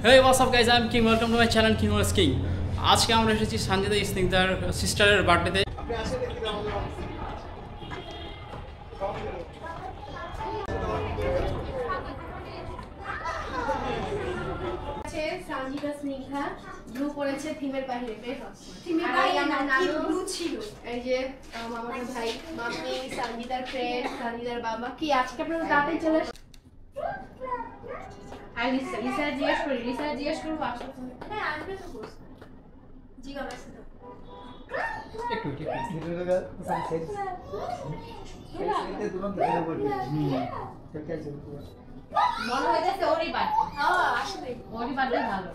Hey, what's up guys? I'm King. Welcome to my channel King was King. আজকে আমরা এসেছি সঞ্জিতা স্নিগ্ধার সিস্টারের বার্থডেতে। Sanjita Snigdha blue পড়েছে থিমের বাইরে থিমের বাইরে আমার নানু ব্লু ছিল। এই যে মামার ভাই মাম্মি সঞ্জিতার ফ্রেন্ড সঞ্জিতার বাবা কি আজকে আপনারা তাড়াতাড়ি চলে আসেন। লিসা জিজ্ঞেস করবো আসলে হ্যাঁ আসবে তো বস জিজ্ঞাসা করতে একটু মনে হয় যে ওরই বার্থডে। হ্যাঁ আসলে ওরই বার্থডে ভালো।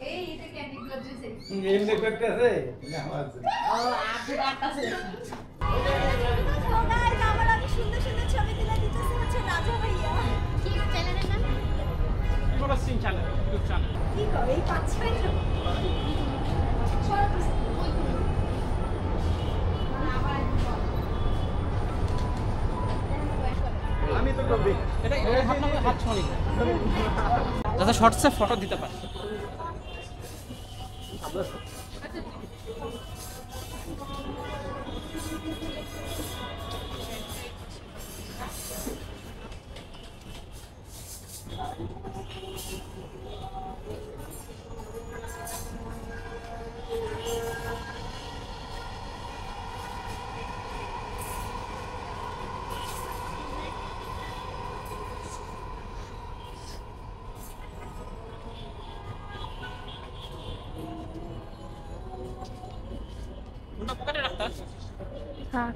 এই এটা ক্যান্ডি ক্লাব যে এই নে করতে আছে না আছে ও আপনি আটটাছে সোনা আর আমার অনেক সুন্দর সুন্দর ছবি তুলে দিতেছে হচ্ছে রাজা ভাইয়া। কি চ্যানেলের নাম? কোন সিং চ্যানেল, ইউটিউব চ্যানেল। কি করে এই পাঁচ ছয় আমি তো করবি এটা হাত ছড়ি দাদা শর্টসে ফটো দিতে পারে। उनका पकड़े रखता हाँ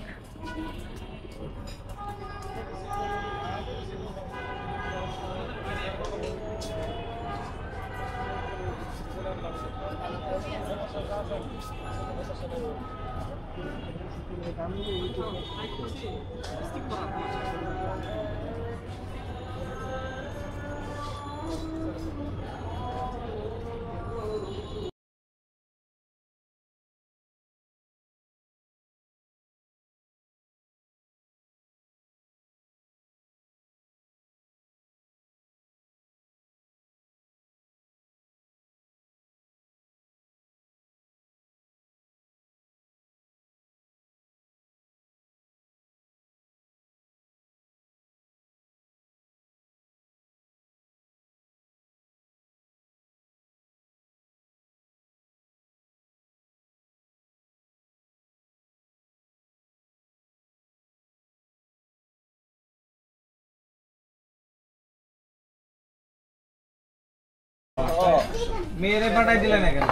मेरे पटाई दिला ना क्या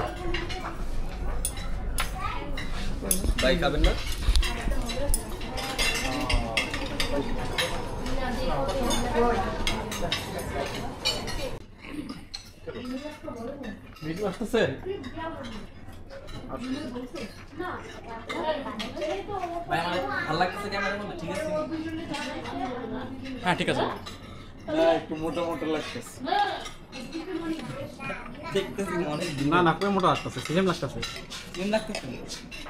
भाई खाबेन ना वीडियो अच्छा से भाई हमारे अल्लाह के से कैमरा में ठीक है हाँ ठीक है सर একটু মোটা মোটা লাগতেছে দেখতেছি অনেক না না পুরো মোটা লাগতেছে সেম লাগতেছে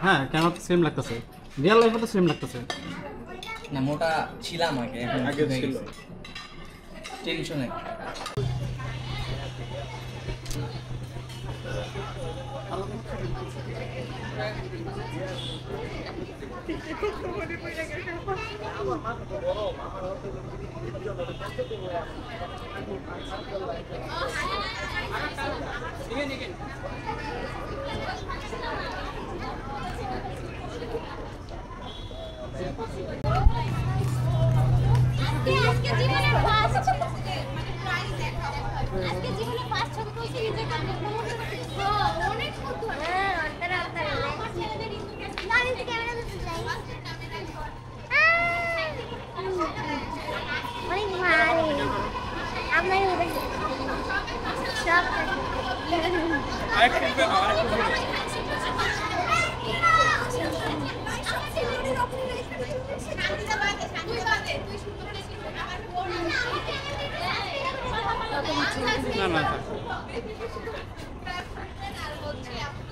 হ্যাঁ ক্যামেরা তো সেম লাগতেছে রিয়েল লাইফে তো সেম লাগতেছে না মোটা ছিলাম আগে ছিল টেনশনে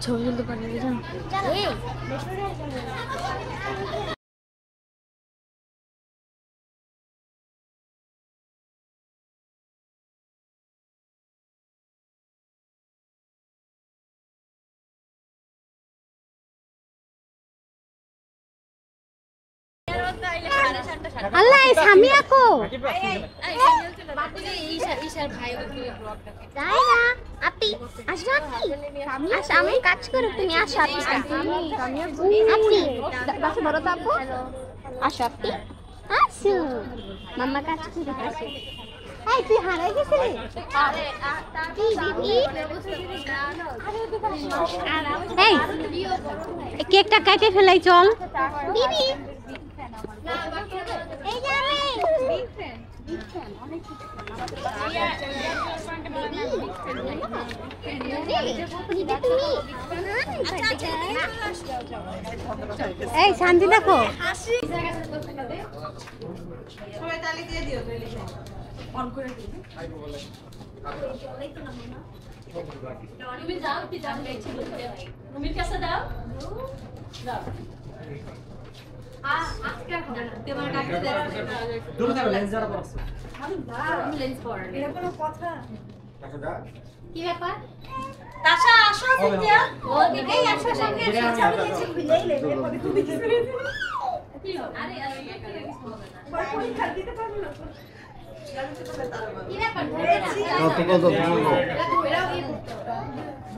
ছবি তুলতে পারি না আল্লাহ এই সামিয়া কো তাই না আপি আসো আপনি আসো আমি কাজ করে তুমি আসো আপনি আপনি বাসা বড় তো আপু আসো আপনি আসো মাম্মা কাজ করে আসো এই তুই হারাই গেছিলি কি দিদি এই কেকটা কেটে ফেলাই চল দিদি এই যাবে এই শান্তি দেখো কি ব্যাপার তাশা আসো সিনথিয়া এই আসো সামনে আসো আমি কিছু খুলেই নেব এরপরে তুমি কি করে আরে পরীক্ষা দিতে পারবে না কি ব্যাপার কত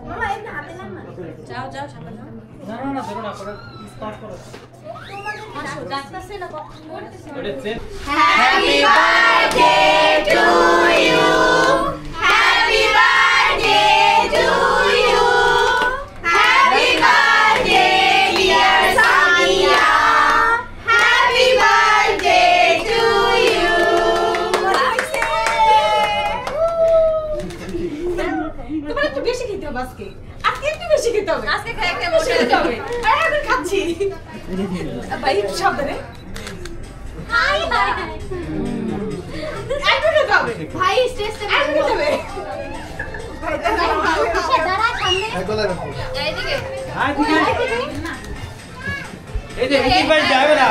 মামা এই হাতে না যাও যাও সামনে যাও না ধরো না করে স্টার্ট করো আসো ডাক্তারছে না করতেছে happy birthday to you happy birthday to you happy birthday dear Samia happy birthday to you তোমার একটু বেশি খেতে হবে আজকে একটু বেশি খেতে হবে আজকে খাই খাই বসে যেতে হবে আরে আমি খাচ্ছি ভাই সাবধানে হাই হাই একটু খেতে হবে ভাই স্ট্রেসটা একটু খেতে হবে ভাই দাঁড়া সামনে এইদিকে হ্যাঁ ঠিক আছে এই যে এই ভাই যাবে না